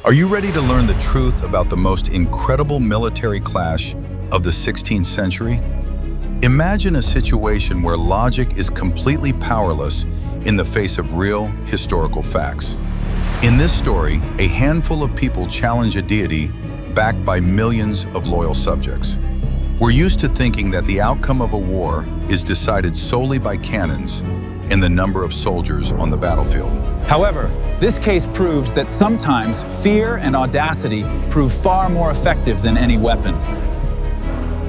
Are you ready to learn the truth about the most incredible military clash of the 16th century? Imagine a situation where logic is completely powerless in the face of real historical facts. In this story, a handful of people challenge a deity backed by millions of loyal subjects. We're used to thinking that the outcome of a war is decided solely by cannons and the number of soldiers on the battlefield. However, this case proves that sometimes fear and audacity prove far more effective than any weapon.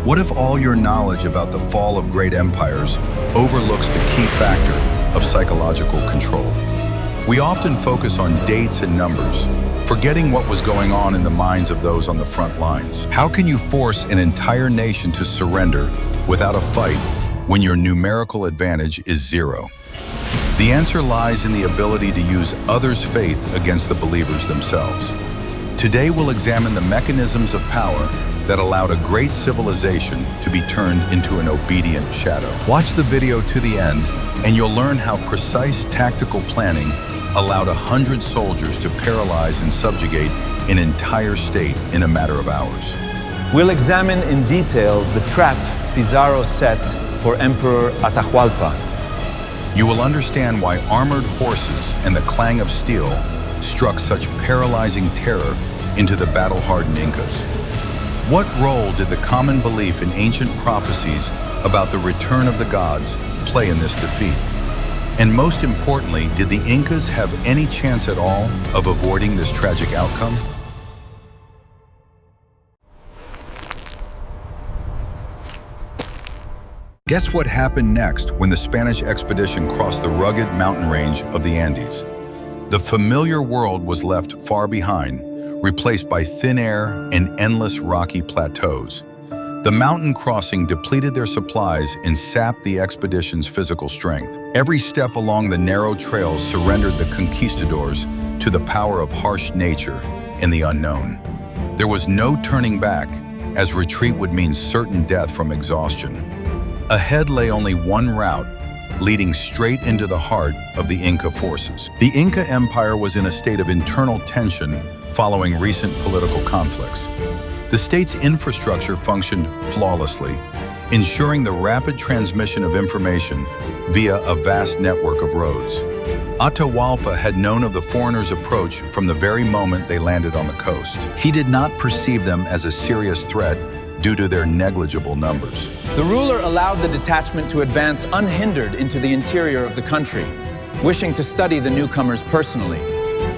What if all your knowledge about the fall of great empires overlooks the key factor of psychological control? We often focus on dates and numbers, forgetting what was going on in the minds of those on the front lines. How can you force an entire nation to surrender without a fight when your numerical advantage is zero? The answer lies in the ability to use others' faith against the believers themselves. Today we'll examine the mechanisms of power that allowed a great civilization to be turned into an obedient shadow. Watch the video to the end, and you'll learn how precise tactical planning allowed 100 soldiers to paralyze and subjugate an entire state in a matter of hours. We'll examine in detail the trap Pizarro set for Emperor Atahualpa. You will understand why armored horses and the clang of steel struck such paralyzing terror into the battle-hardened Incas. What role did the common belief in ancient prophecies about the return of the gods play in this defeat? And most importantly, did the Incas have any chance at all of avoiding this tragic outcome? Guess what happened next when the Spanish expedition crossed the rugged mountain range of the Andes? The familiar world was left far behind, replaced by thin air and endless rocky plateaus. The mountain crossing depleted their supplies and sapped the expedition's physical strength. Every step along the narrow trails surrendered the conquistadors to the power of harsh nature and the unknown. There was no turning back, as retreat would mean certain death from exhaustion. Ahead lay only one route, leading straight into the heart of the Inca forces. The Inca Empire was in a state of internal tension following recent political conflicts. The state's infrastructure functioned flawlessly, ensuring the rapid transmission of information via a vast network of roads. Atahualpa had known of the foreigners' approach from the very moment they landed on the coast. He did not perceive them as a serious threat due to their negligible numbers. The ruler allowed the detachment to advance unhindered into the interior of the country, wishing to study the newcomers personally.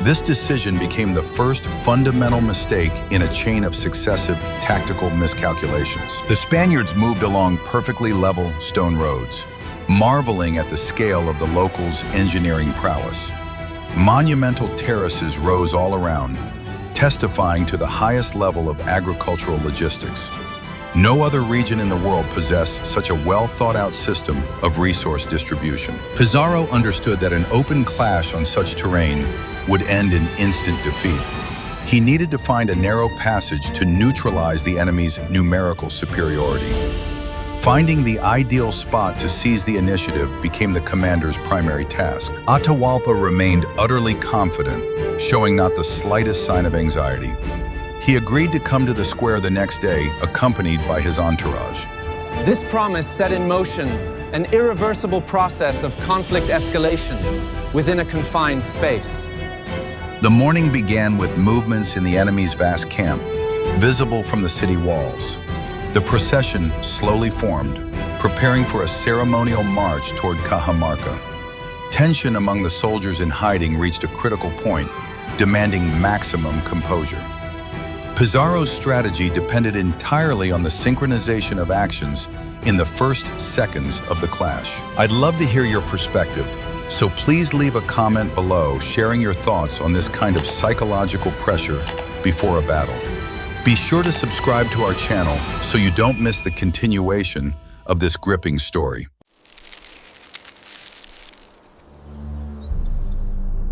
This decision became the first fundamental mistake in a chain of successive tactical miscalculations. The Spaniards moved along perfectly level stone roads, marveling at the scale of the locals' engineering prowess. Monumental terraces rose all around, testifying to the highest level of agricultural logistics. No other region in the world possessed such a well-thought-out system of resource distribution. Pizarro understood that an open clash on such terrain would end in instant defeat. He needed to find a narrow passage to neutralize the enemy's numerical superiority. Finding the ideal spot to seize the initiative became the commander's primary task. Atahualpa remained utterly confident, showing not the slightest sign of anxiety. He agreed to come to the square the next day, accompanied by his entourage. This promise set in motion an irreversible process of conflict escalation within a confined space. The morning began with movements in the enemy's vast camp, visible from the city walls. The procession slowly formed, preparing for a ceremonial march toward Cajamarca. Tension among the soldiers in hiding reached a critical point, demanding maximum composure. Pizarro's strategy depended entirely on the synchronization of actions in the first seconds of the clash. I'd love to hear your perspective, so please leave a comment below sharing your thoughts on this kind of psychological pressure before a battle. Be sure to subscribe to our channel so you don't miss the continuation of this gripping story.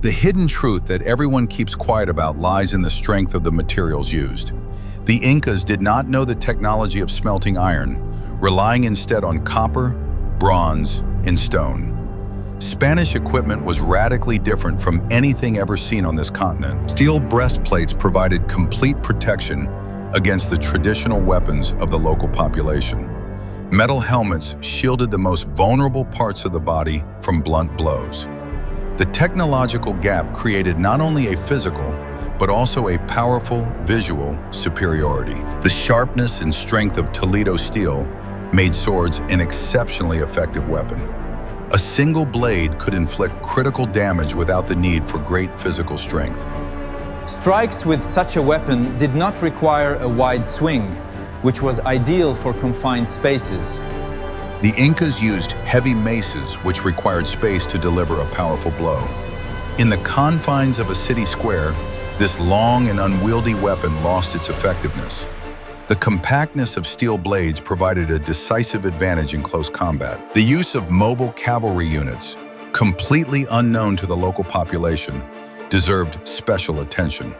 The hidden truth that everyone keeps quiet about lies in the strength of the materials used. The Incas did not know the technology of smelting iron, relying instead on copper, bronze, and stone. Spanish equipment was radically different from anything ever seen on this continent. Steel breastplates provided complete protection against the traditional weapons of the local population. Metal helmets shielded the most vulnerable parts of the body from blunt blows. The technological gap created not only a physical, but also a powerful visual superiority. The sharpness and strength of Toledo steel made swords an exceptionally effective weapon. A single blade could inflict critical damage without the need for great physical strength. Strikes with such a weapon did not require a wide swing, which was ideal for confined spaces. The Incas used heavy maces, which required space to deliver a powerful blow. In the confines of a city square, this long and unwieldy weapon lost its effectiveness. The compactness of steel blades provided a decisive advantage in close combat. The use of mobile cavalry units, completely unknown to the local population, deserved special attention.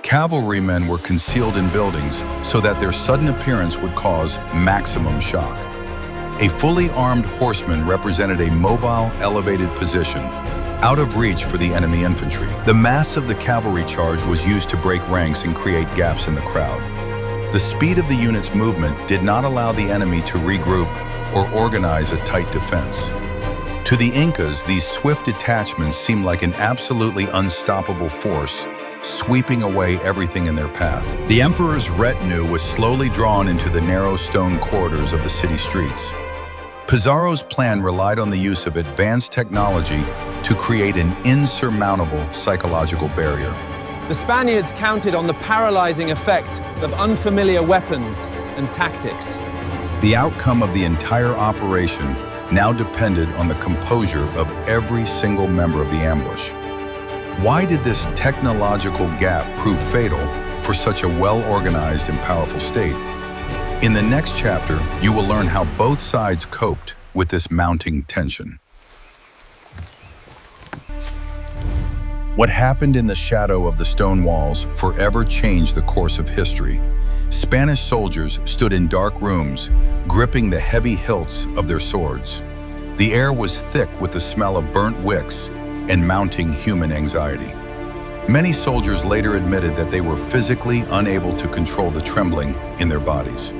Cavalrymen were concealed in buildings so that their sudden appearance would cause maximum shock. A fully armed horseman represented a mobile, elevated position, out of reach for the enemy infantry. The mass of the cavalry charge was used to break ranks and create gaps in the crowd. The speed of the unit's movement did not allow the enemy to regroup or organize a tight defense. To the Incas, these swift detachments seemed like an absolutely unstoppable force, sweeping away everything in their path. The emperor's retinue was slowly drawn into the narrow stone corridors of the city streets. Pizarro's plan relied on the use of advanced technology to create an insurmountable psychological barrier. The Spaniards counted on the paralyzing effect of unfamiliar weapons and tactics. The outcome of the entire operation now depended on the composure of every single member of the ambush. Why did this technological gap prove fatal for such a well-organized and powerful state? In the next chapter, you will learn how both sides coped with this mounting tension. What happened in the shadow of the stone walls forever changed the course of history. Spanish soldiers stood in dark rooms, gripping the heavy hilts of their swords. The air was thick with the smell of burnt wicks and mounting human anxiety. Many soldiers later admitted that they were physically unable to control the trembling in their bodies.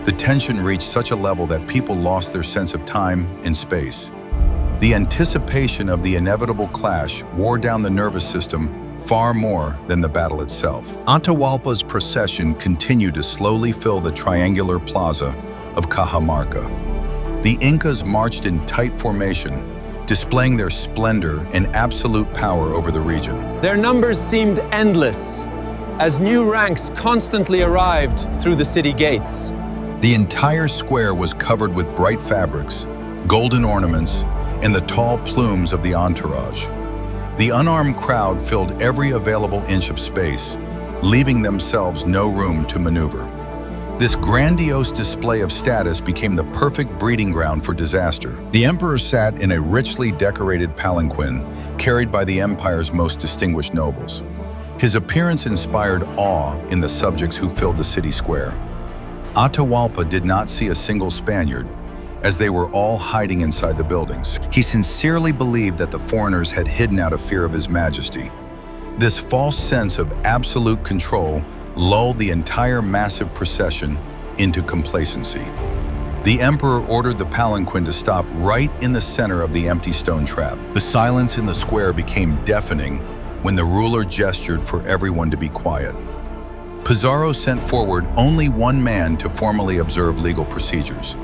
The tension reached such a level that people lost their sense of time and space. The anticipation of the inevitable clash wore down the nervous system far more than the battle itself. Atahualpa's procession continued to slowly fill the triangular plaza of Cajamarca. The Incas marched in tight formation, displaying their splendor and absolute power over the region. Their numbers seemed endless, as new ranks constantly arrived through the city gates. The entire square was covered with bright fabrics, golden ornaments, and the tall plumes of the entourage. The unarmed crowd filled every available inch of space, leaving themselves no room to maneuver. This grandiose display of status became the perfect breeding ground for disaster. The emperor sat in a richly decorated palanquin carried by the empire's most distinguished nobles. His appearance inspired awe in the subjects who filled the city square. Atahualpa did not see a single Spaniard, as they were all hiding inside the buildings. He sincerely believed that the foreigners had hidden out of fear of His Majesty. This false sense of absolute control lulled the entire massive procession into complacency. The emperor ordered the palanquin to stop right in the center of the empty stone trap. The silence in the square became deafening when the ruler gestured for everyone to be quiet. Pizarro sent forward only one man to formally observe legal procedures.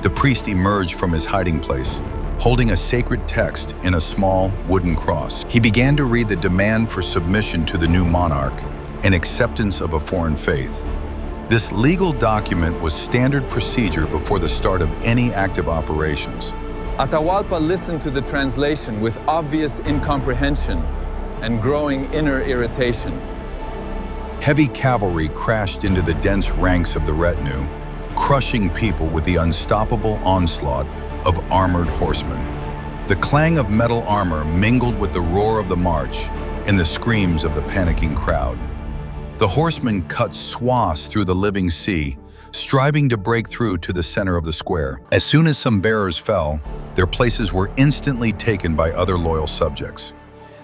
The priest emerged from his hiding place, holding a sacred text in a small wooden cross. He began to read the demand for submission to the new monarch and acceptance of a foreign faith. This legal document was standard procedure before the start of any active operations. Atahualpa listened to the translation with obvious incomprehension and growing inner irritation. Heavy cavalry crashed into the dense ranks of the retinue, crushing people with the unstoppable onslaught of armored horsemen. The clang of metal armor mingled with the roar of the march and the screams of the panicking crowd. The horsemen cut swaths through the living sea, striving to break through to the center of the square. As soon as some bearers fell, their places were instantly taken by other loyal subjects.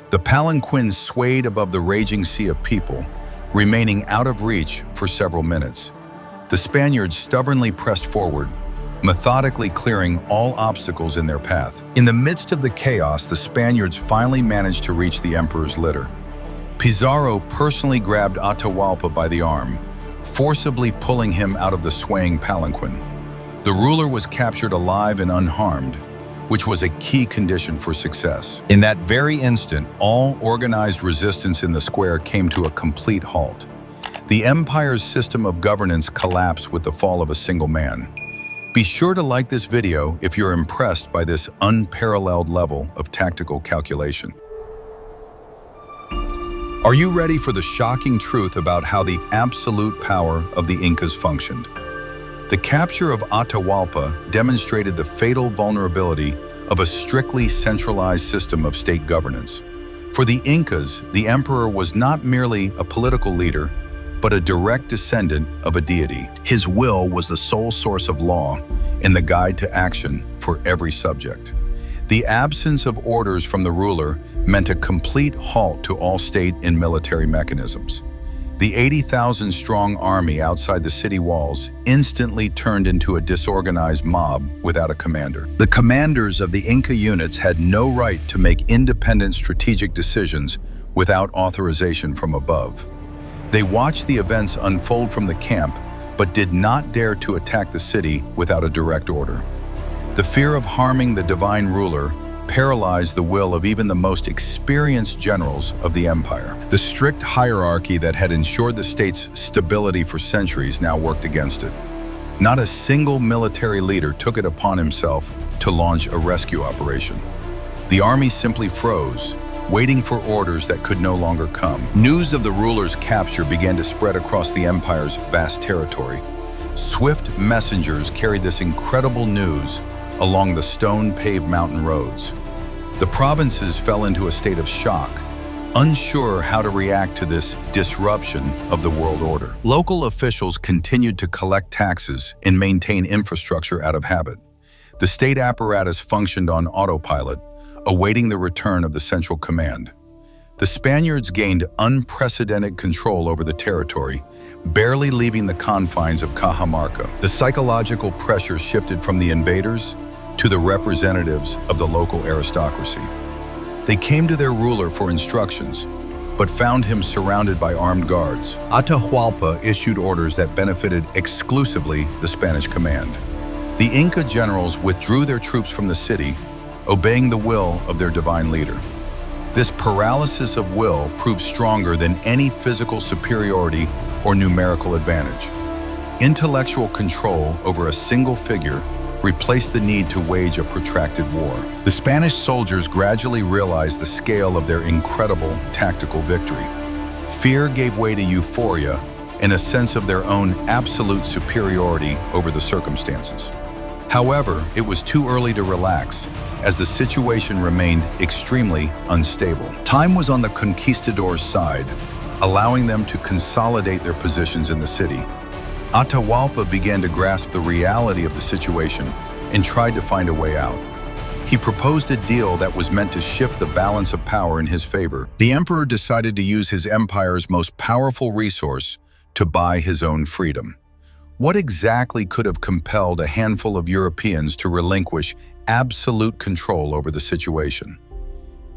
The palanquins swayed above the raging sea of people, remaining out of reach for several minutes. The Spaniards stubbornly pressed forward, methodically clearing all obstacles in their path. In the midst of the chaos, the Spaniards finally managed to reach the emperor's litter. Pizarro personally grabbed Atahualpa by the arm, forcibly pulling him out of the swaying palanquin. The ruler was captured alive and unharmed, which was a key condition for success. In that very instant, all organized resistance in the square came to a complete halt. The empire's system of governance collapsed with the fall of a single man. Be sure to like this video if you're impressed by this unparalleled level of tactical calculation. Are you ready for the shocking truth about how the absolute power of the Incas functioned? The capture of Atahualpa demonstrated the fatal vulnerability of a strictly centralized system of state governance. For the Incas, the emperor was not merely a political leader, but a direct descendant of a deity. His will was the sole source of law and the guide to action for every subject. The absence of orders from the ruler meant a complete halt to all state and military mechanisms. The 80,000-strong army outside the city walls instantly turned into a disorganized mob without a commander. The commanders of the Inca units had no right to make independent strategic decisions without authorization from above. They watched the events unfold from the camp, but did not dare to attack the city without a direct order. The fear of harming the divine ruler paralyzed the will of even the most experienced generals of the empire. The strict hierarchy that had ensured the state's stability for centuries now worked against it. Not a single military leader took it upon himself to launch a rescue operation. The army simply froze, waiting for orders that could no longer come. News of the ruler's capture began to spread across the empire's vast territory. Swift messengers carried this incredible news along the stone-paved mountain roads. The provinces fell into a state of shock, unsure how to react to this disruption of the world order. Local officials continued to collect taxes and maintain infrastructure out of habit. The state apparatus functioned on autopilot, awaiting the return of the central command. The Spaniards gained unprecedented control over the territory, barely leaving the confines of Cajamarca. The psychological pressure shifted from the invaders to the representatives of the local aristocracy. They came to their ruler for instructions, but found him surrounded by armed guards. Atahualpa issued orders that benefited exclusively the Spanish command. The Inca generals withdrew their troops from the city, obeying the will of their divine leader. This paralysis of will proved stronger than any physical superiority or numerical advantage. Intellectual control over a single figure replaced the need to wage a protracted war. The Spanish soldiers gradually realized the scale of their incredible tactical victory. Fear gave way to euphoria and a sense of their own absolute superiority over the circumstances. However, it was too early to relax, as the situation remained extremely unstable. Time was on the conquistadors' side, allowing them to consolidate their positions in the city. Atahualpa began to grasp the reality of the situation and tried to find a way out. He proposed a deal that was meant to shift the balance of power in his favor. The emperor decided to use his empire's most powerful resource to buy his own freedom. What exactly could have compelled a handful of Europeans to relinquish absolute control over the situation?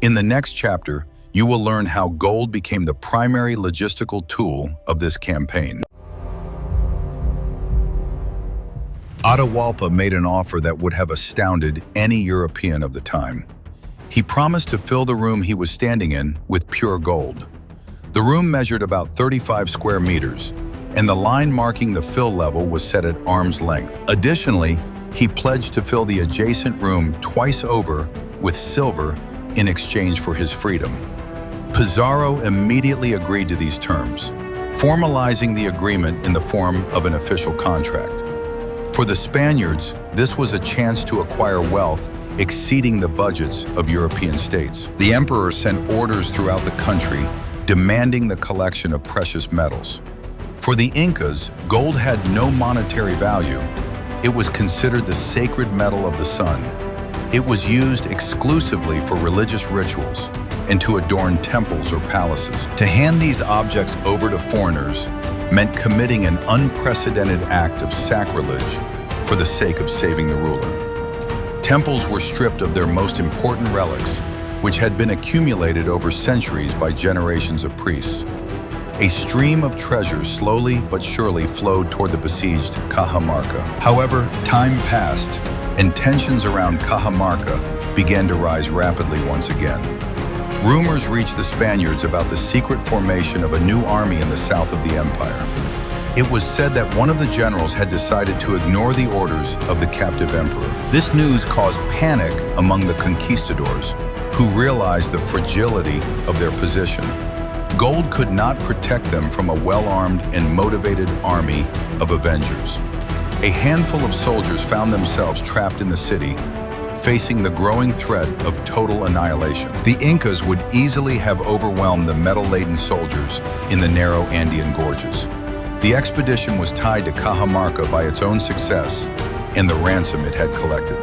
In the next chapter, you will learn how gold became the primary logistical tool of this campaign. Atahualpa made an offer that would have astounded any European of the time. He promised to fill the room he was standing in with pure gold. The room measured about 35 square meters, and the line marking the fill level was set at arm's length. Additionally, he pledged to fill the adjacent room twice over with silver in exchange for his freedom. Pizarro immediately agreed to these terms, formalizing the agreement in the form of an official contract. For the Spaniards, this was a chance to acquire wealth exceeding the budgets of European states. The emperor sent orders throughout the country demanding the collection of precious metals. For the Incas, gold had no monetary value. It was considered the sacred metal of the sun. It was used exclusively for religious rituals and to adorn temples or palaces. To hand these objects over to foreigners meant committing an unprecedented act of sacrilege for the sake of saving the ruler. Temples were stripped of their most important relics, which had been accumulated over centuries by generations of priests. A stream of treasures slowly but surely flowed toward the besieged Cajamarca. However, time passed, and tensions around Cajamarca began to rise rapidly once again. Rumors reached the Spaniards about the secret formation of a new army in the south of the empire. It was said that one of the generals had decided to ignore the orders of the captive emperor. This news caused panic among the conquistadors, who realized the fragility of their position. Gold could not protect them from a well-armed and motivated army of avengers. A handful of soldiers found themselves trapped in the city, facing the growing threat of total annihilation. The Incas would easily have overwhelmed the metal-laden soldiers in the narrow Andean gorges. The expedition was tied to Cajamarca by its own success and the ransom it had collected.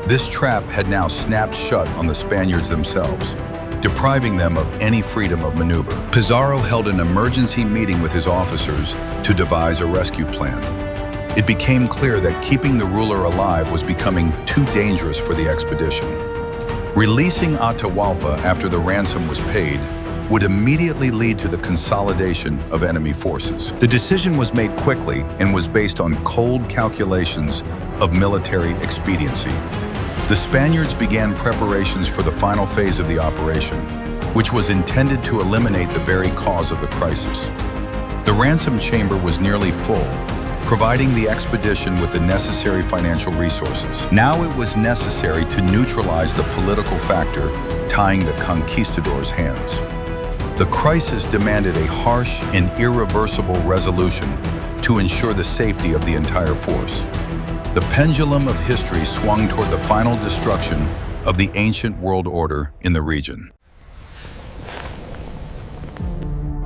This trap had now snapped shut on the Spaniards themselves, depriving them of any freedom of maneuver. Pizarro held an emergency meeting with his officers to devise a rescue plan. It became clear that keeping the ruler alive was becoming too dangerous for the expedition. Releasing Atahualpa after the ransom was paid would immediately lead to the consolidation of enemy forces. The decision was made quickly and was based on cold calculations of military expediency. The Spaniards began preparations for the final phase of the operation, which was intended to eliminate the very cause of the crisis. The ransom chamber was nearly full, providing the expedition with the necessary financial resources. Now it was necessary to neutralize the political factor tying the conquistadors' hands. The crisis demanded a harsh and irreversible resolution to ensure the safety of the entire force. The pendulum of history swung toward the final destruction of the ancient world order in the region.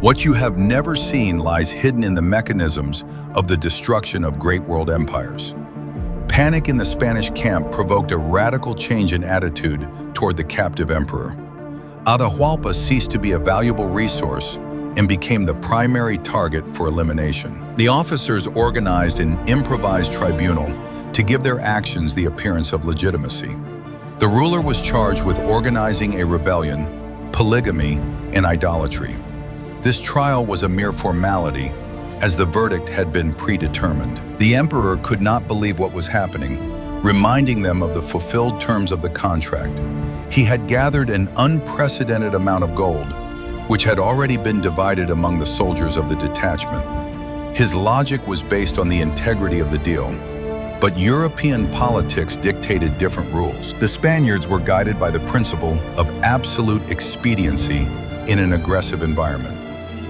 What you have never seen lies hidden in the mechanisms of the destruction of great world empires. Panic in the Spanish camp provoked a radical change in attitude toward the captive emperor. Atahualpa ceased to be a valuable resource and became the primary target for elimination. The officers organized an improvised tribunal to give their actions the appearance of legitimacy. The ruler was charged with organizing a rebellion, polygamy, and idolatry. This trial was a mere formality, as the verdict had been predetermined. The emperor could not believe what was happening, reminding them of the fulfilled terms of the contract. He had gathered an unprecedented amount of gold, which had already been divided among the soldiers of the detachment. His logic was based on the integrity of the deal, but European politics dictated different rules. The Spaniards were guided by the principle of absolute expediency in an aggressive environment.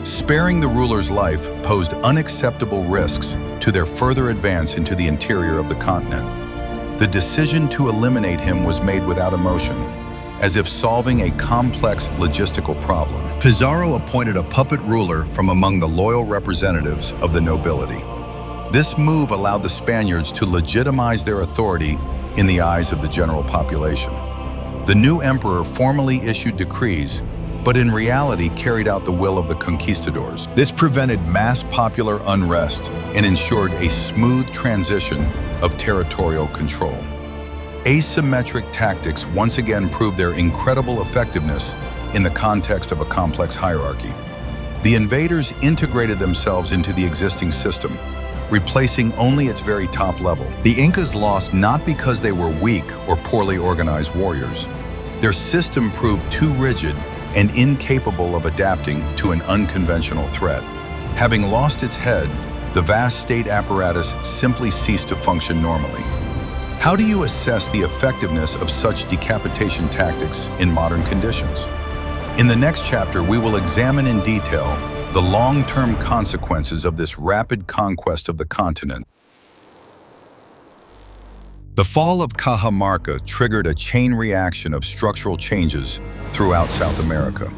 Sparing the ruler's life posed unacceptable risks to their further advance into the interior of the continent. The decision to eliminate him was made without emotion, as if solving a complex logistical problem. Pizarro appointed a puppet ruler from among the loyal representatives of the nobility. This move allowed the Spaniards to legitimize their authority in the eyes of the general population. The new emperor formally issued decrees, but in reality carried out the will of the conquistadors. This prevented mass popular unrest and ensured a smooth transition of territorial control. Asymmetric tactics once again proved their incredible effectiveness in the context of a complex hierarchy. The invaders integrated themselves into the existing system, replacing only its very top level. The Incas lost not because they were weak or poorly organized warriors. Their system proved too rigid and incapable of adapting to an unconventional threat. Having lost its head, the vast state apparatus simply ceased to function normally. How do you assess the effectiveness of such decapitation tactics in modern conditions? In the next chapter, we will examine in detail the long-term consequences of this rapid conquest of the continent. The fall of Cajamarca triggered a chain reaction of structural changes throughout South America.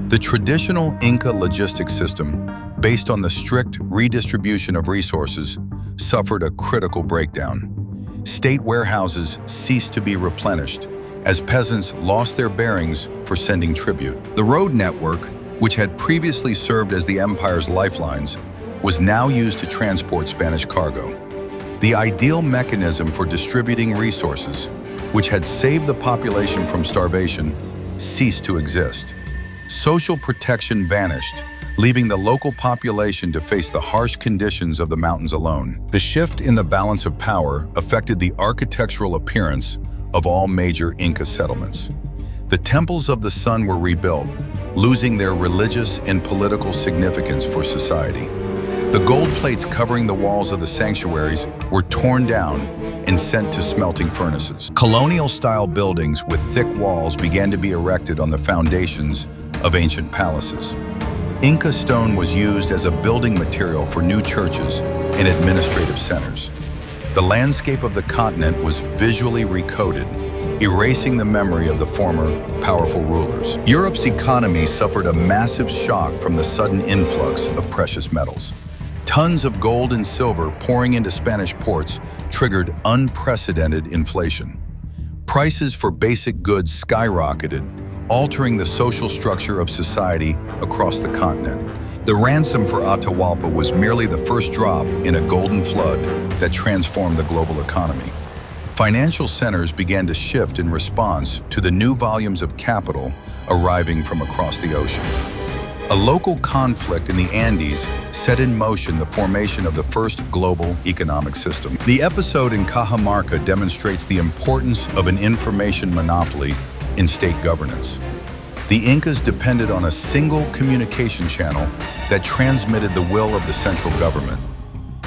The traditional Inca logistics system, based on the strict redistribution of resources, suffered a critical breakdown. State warehouses ceased to be replenished as peasants lost their bearings for sending tribute. The road network, which had previously served as the empire's lifelines, was now used to transport Spanish cargo. The ideal mechanism for distributing resources, which had saved the population from starvation, ceased to exist. Social protection vanished, leaving the local population to face the harsh conditions of the mountains alone. The shift in the balance of power affected the architectural appearance of all major Inca settlements. The temples of the sun were rebuilt, losing their religious and political significance for society. The gold plates covering the walls of the sanctuaries were torn down and sent to smelting furnaces. Colonial-style buildings with thick walls began to be erected on the foundations of ancient palaces. Inca stone was used as a building material for new churches and administrative centers. The landscape of the continent was visually recoded, erasing the memory of the former powerful rulers. Europe's economy suffered a massive shock from the sudden influx of precious metals. Tons of gold and silver pouring into Spanish ports triggered unprecedented inflation. Prices for basic goods skyrocketed, altering the social structure of society across the continent. The ransom for Atahualpa was merely the first drop in a golden flood that transformed the global economy. Financial centers began to shift in response to the new volumes of capital arriving from across the ocean. A local conflict in the Andes set in motion the formation of the first global economic system. The episode in Cajamarca demonstrates the importance of an information monopoly in state governance. The Incas depended on a single communication channel that transmitted the will of the central government.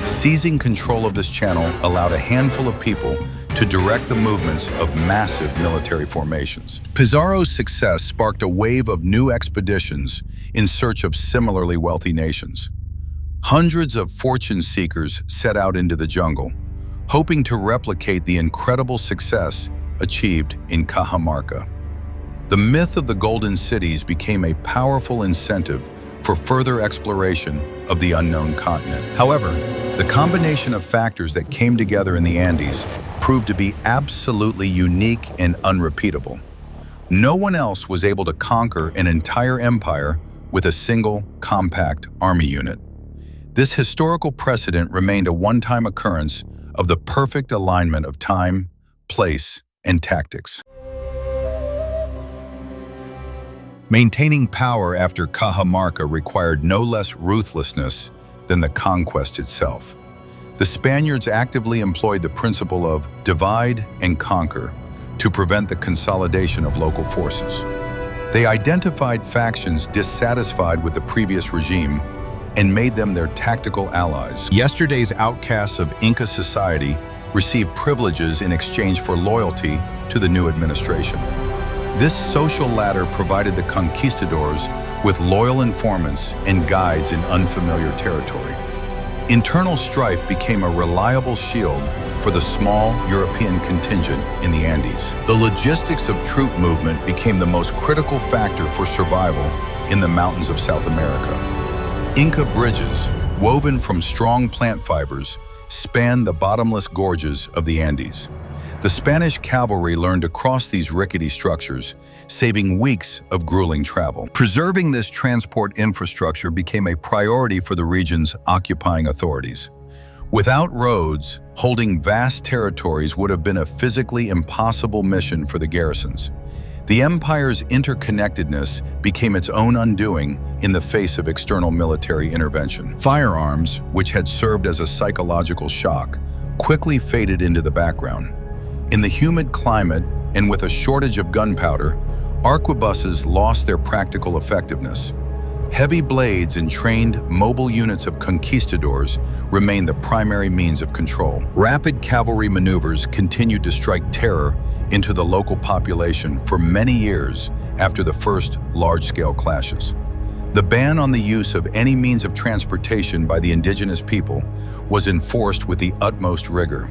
Seizing control of this channel allowed a handful of people to direct the movements of massive military formations. Pizarro's success sparked a wave of new expeditions in search of similarly wealthy nations. Hundreds of fortune seekers set out into the jungle, hoping to replicate the incredible success achieved in Cajamarca. The myth of the Golden Cities became a powerful incentive for further exploration of the unknown continent. However, the combination of factors that came together in the Andes proved to be absolutely unique and unrepeatable. No one else was able to conquer an entire empire with a single, compact army unit. This historical precedent remained a one-time occurrence of the perfect alignment of time, place, and tactics. Maintaining power after Cajamarca required no less ruthlessness than the conquest itself. The Spaniards actively employed the principle of divide and conquer to prevent the consolidation of local forces. They identified factions dissatisfied with the previous regime and made them their tactical allies. Yesterday's outcasts of Inca society received privileges in exchange for loyalty to the new administration. This social ladder provided the conquistadors with loyal informants and guides in unfamiliar territory. Internal strife became a reliable shield for the small European contingent in the Andes. The logistics of troop movement became the most critical factor for survival in the mountains of South America. Inca bridges, woven from strong plant fibers, spanned the bottomless gorges of the Andes. The Spanish cavalry learned to cross these rickety structures, saving weeks of grueling travel. Preserving this transport infrastructure became a priority for the region's occupying authorities. Without roads, holding vast territories would have been a physically impossible mission for the garrisons. The empire's interconnectedness became its own undoing in the face of external military intervention. Firearms, which had served as a psychological shock, quickly faded into the background. In the humid climate and with a shortage of gunpowder, arquebuses lost their practical effectiveness. Heavy blades and trained mobile units of conquistadors remained the primary means of control. Rapid cavalry maneuvers continued to strike terror into the local population for many years after the first large-scale clashes. The ban on the use of any means of transportation by the indigenous people was enforced with the utmost rigor.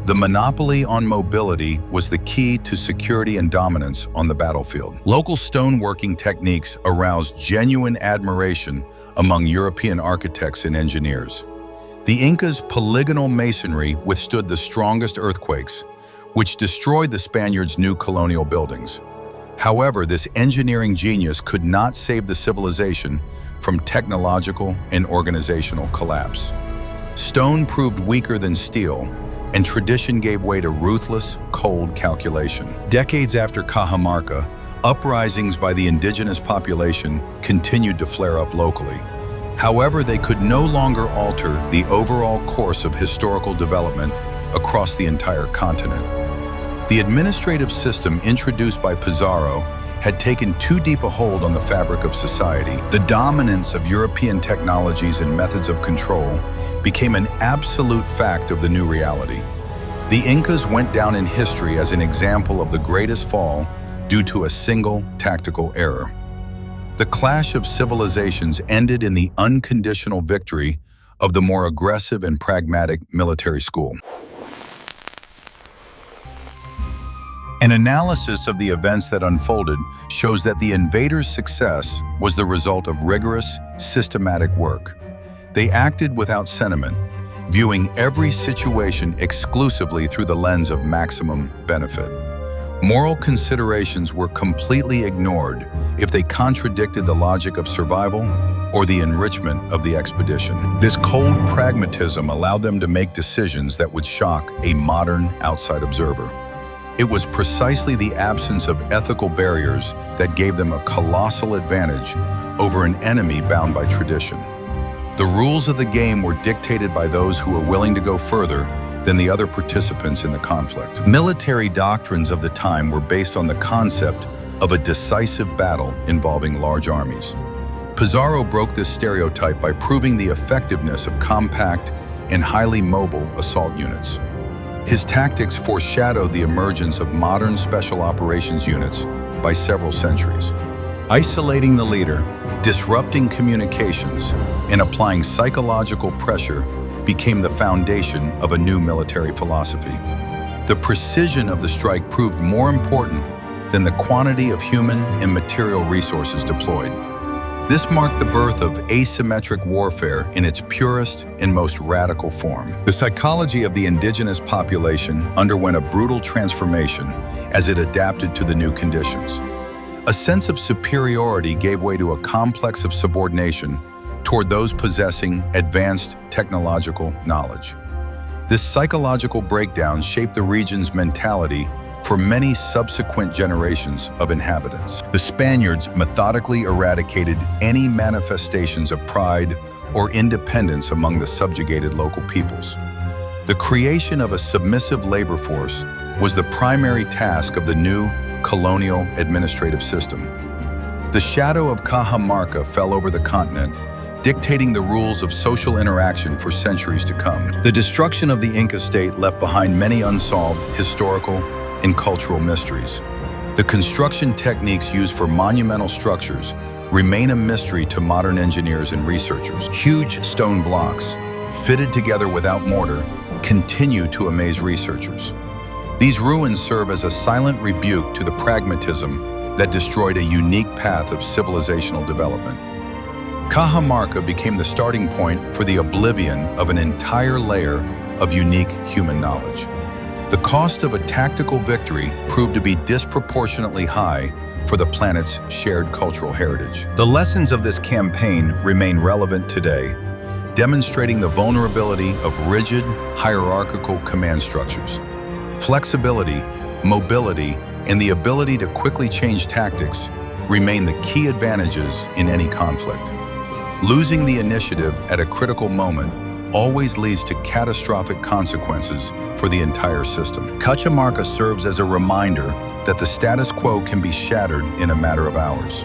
The monopoly on mobility was the key to security and dominance on the battlefield. Local stoneworking techniques aroused genuine admiration among European architects and engineers. The Incas' polygonal masonry withstood the strongest earthquakes, which destroyed the Spaniards' new colonial buildings. However, this engineering genius could not save the civilization from technological and organizational collapse. Stone proved weaker than steel, and tradition gave way to ruthless, cold calculation. Decades after Cajamarca, uprisings by the indigenous population continued to flare up locally. However, they could no longer alter the overall course of historical development across the entire continent. The administrative system introduced by Pizarro had taken too deep a hold on the fabric of society. The dominance of European technologies and methods of control became an absolute fact of the new reality. The Incas went down in history as an example of the greatest fall due to a single tactical error. The clash of civilizations ended in the unconditional victory of the more aggressive and pragmatic military school. An analysis of the events that unfolded shows that the invaders' success was the result of rigorous, systematic work. They acted without sentiment, viewing every situation exclusively through the lens of maximum benefit. Moral considerations were completely ignored if they contradicted the logic of survival or the enrichment of the expedition. This cold pragmatism allowed them to make decisions that would shock a modern outside observer. It was precisely the absence of ethical barriers that gave them a colossal advantage over an enemy bound by tradition. The rules of the game were dictated by those who were willing to go further than the other participants in the conflict. Military doctrines of the time were based on the concept of a decisive battle involving large armies. Pizarro broke this stereotype by proving the effectiveness of compact and highly mobile assault units. His tactics foreshadowed the emergence of modern special operations units by several centuries. Isolating the leader, disrupting communications, and applying psychological pressure became the foundation of a new military philosophy. The precision of the strike proved more important than the quantity of human and material resources deployed. This marked the birth of asymmetric warfare in its purest and most radical form. The psychology of the indigenous population underwent a brutal transformation as it adapted to the new conditions. A sense of superiority gave way to a complex of subordination toward those possessing advanced technological knowledge. This psychological breakdown shaped the region's mentality for many subsequent generations of inhabitants. The Spaniards methodically eradicated any manifestations of pride or independence among the subjugated local peoples. The creation of a submissive labor force was the primary task of the new colonial administrative system. The shadow of Cajamarca fell over the continent, dictating the rules of social interaction for centuries to come. The destruction of the Inca state left behind many unsolved historical and cultural mysteries. The construction techniques used for monumental structures remain a mystery to modern engineers and researchers. Huge stone blocks, fitted together without mortar, continue to amaze researchers. These ruins serve as a silent rebuke to the pragmatism that destroyed a unique path of civilizational development. Cajamarca became the starting point for the oblivion of an entire layer of unique human knowledge. The cost of a tactical victory proved to be disproportionately high for the planet's shared cultural heritage. The lessons of this campaign remain relevant today, demonstrating the vulnerability of rigid, hierarchical command structures. Flexibility, mobility, and the ability to quickly change tactics remain the key advantages in any conflict. Losing the initiative at a critical moment always leads to catastrophic consequences for the entire system. Cajamarca serves as a reminder that the status quo can be shattered in a matter of hours.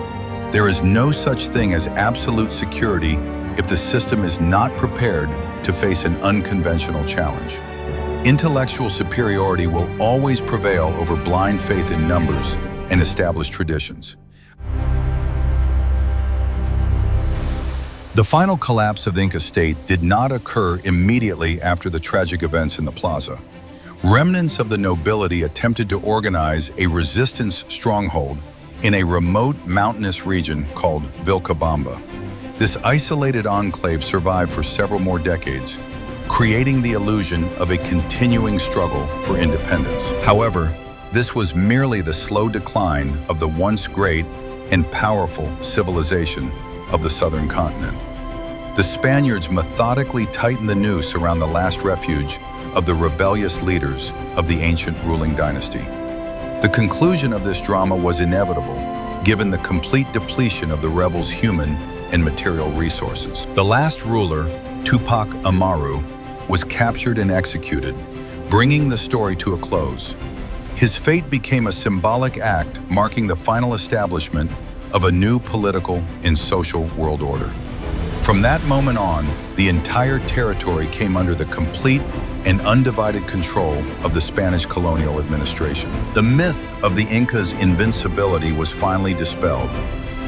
There is no such thing as absolute security if the system is not prepared to face an unconventional challenge. Intellectual superiority will always prevail over blind faith in numbers and established traditions. The final collapse of the Inca state did not occur immediately after the tragic events in the plaza. Remnants of the nobility attempted to organize a resistance stronghold in a remote mountainous region called Vilcabamba. This isolated enclave survived for several more decades, creating the illusion of a continuing struggle for independence. However, this was merely the slow decline of the once great and powerful civilization of the southern continent. The Spaniards methodically tightened the noose around the last refuge of the rebellious leaders of the ancient ruling dynasty. The conclusion of this drama was inevitable, given the complete depletion of the rebels' human and material resources. The last ruler, Tupac Amaru, was captured and executed, bringing the story to a close. His fate became a symbolic act marking the final establishment of a new political and social world order. From that moment on, the entire territory came under the complete and undivided control of the Spanish colonial administration. The myth of the Incas' invincibility was finally dispelled,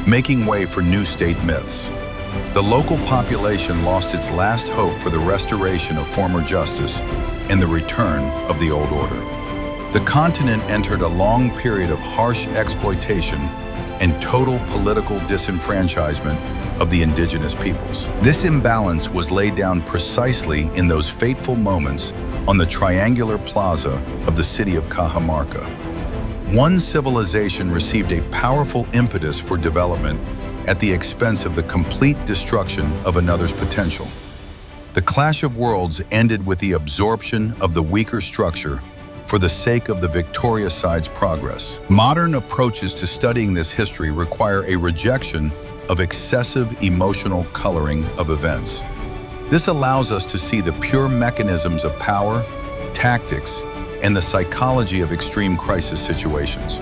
making way for new state myths. The local population lost its last hope for the restoration of former justice and the return of the old order. The continent entered a long period of harsh exploitation and total political disenfranchisement of the indigenous peoples. This imbalance was laid down precisely in those fateful moments on the triangular plaza of the city of Cajamarca. One civilization received a powerful impetus for development at the expense of the complete destruction of another's potential. The clash of worlds ended with the absorption of the weaker structure for the sake of the victorious side's progress. Modern approaches to studying this history require a rejection of excessive emotional coloring of events. This allows us to see the pure mechanisms of power, tactics, and the psychology of extreme crisis situations.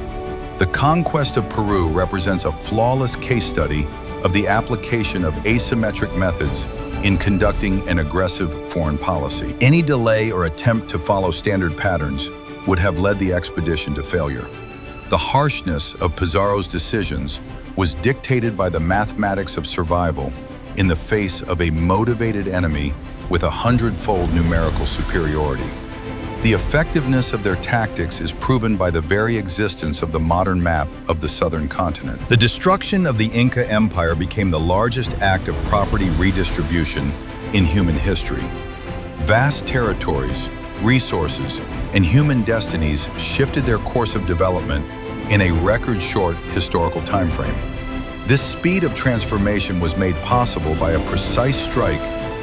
The Conquest of Peru represents a flawless case study of the application of asymmetric methods in conducting an aggressive foreign policy. Any delay or attempt to follow standard patterns would have led the expedition to failure. The harshness of Pizarro's decisions was dictated by the mathematics of survival in the face of a motivated enemy with 100-fold numerical superiority. The effectiveness of their tactics is proven by the very existence of the modern map of the southern continent. The destruction of the Inca Empire became the largest act of property redistribution in human history. Vast territories, resources, and human destinies shifted their course of development in a record-short historical timeframe. This speed of transformation was made possible by a precise strike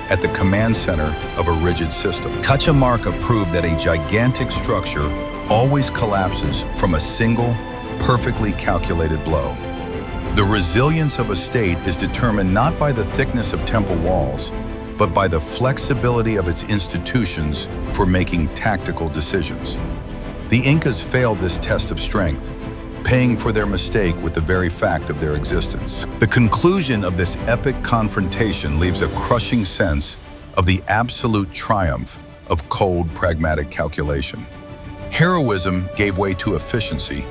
at the command center of a rigid system. Cajamarca proved that a gigantic structure always collapses from a single, perfectly calculated blow. The resilience of a state is determined not by the thickness of temple walls, but by the flexibility of its institutions for making tactical decisions. The Incas failed this test of strength, paying for their mistake with the very fact of their existence. The conclusion of this epic confrontation leaves a crushing sense of the absolute triumph of cold, pragmatic calculation. Heroism gave way to efficiency,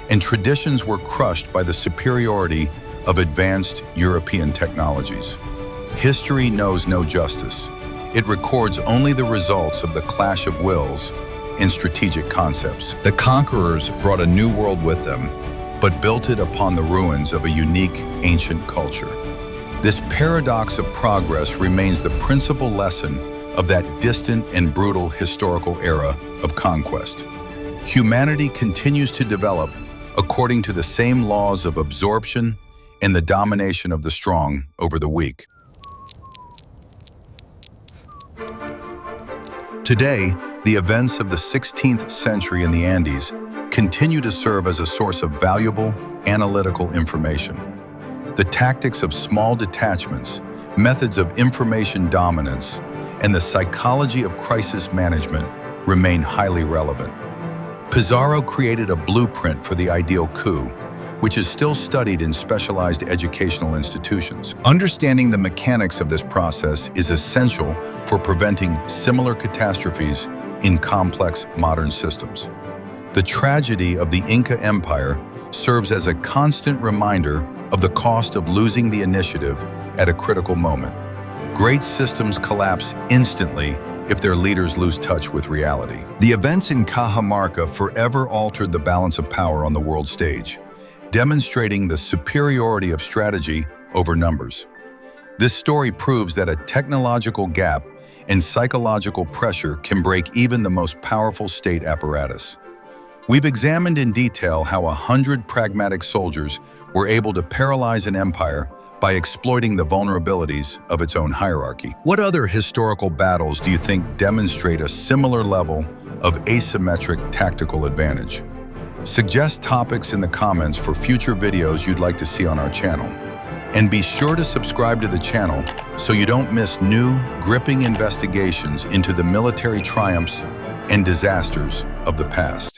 and traditions were crushed by the superiority of advanced European technologies. History knows no justice. It records only the results of the clash of wills and strategic concepts. The conquerors brought a new world with them, but built it upon the ruins of a unique ancient culture. This paradox of progress remains the principal lesson of that distant and brutal historical era of conquest. Humanity continues to develop according to the same laws of absorption and the domination of the strong over the weak. Today, the events of the 16th century in the Andes continue to serve as a source of valuable analytical information. The tactics of small detachments, methods of information dominance, and the psychology of crisis management remain highly relevant. Pizarro created a blueprint for the ideal coup, which is still studied in specialized educational institutions. Understanding the mechanics of this process is essential for preventing similar catastrophes in complex modern systems. The tragedy of the Inca Empire serves as a constant reminder of the cost of losing the initiative at a critical moment. Great systems collapse instantly if their leaders lose touch with reality. The events in Cajamarca forever altered the balance of power on the world stage, demonstrating the superiority of strategy over numbers. This story proves that a technological gap and psychological pressure can break even the most powerful state apparatus. We've examined in detail how 100 pragmatic soldiers were able to paralyze an empire by exploiting the vulnerabilities of its own hierarchy. What other historical battles do you think demonstrate a similar level of asymmetric tactical advantage? Suggest topics in the comments for future videos you'd like to see on our channel. And be sure to subscribe to the channel so you don't miss new, gripping investigations into the military triumphs and disasters of the past.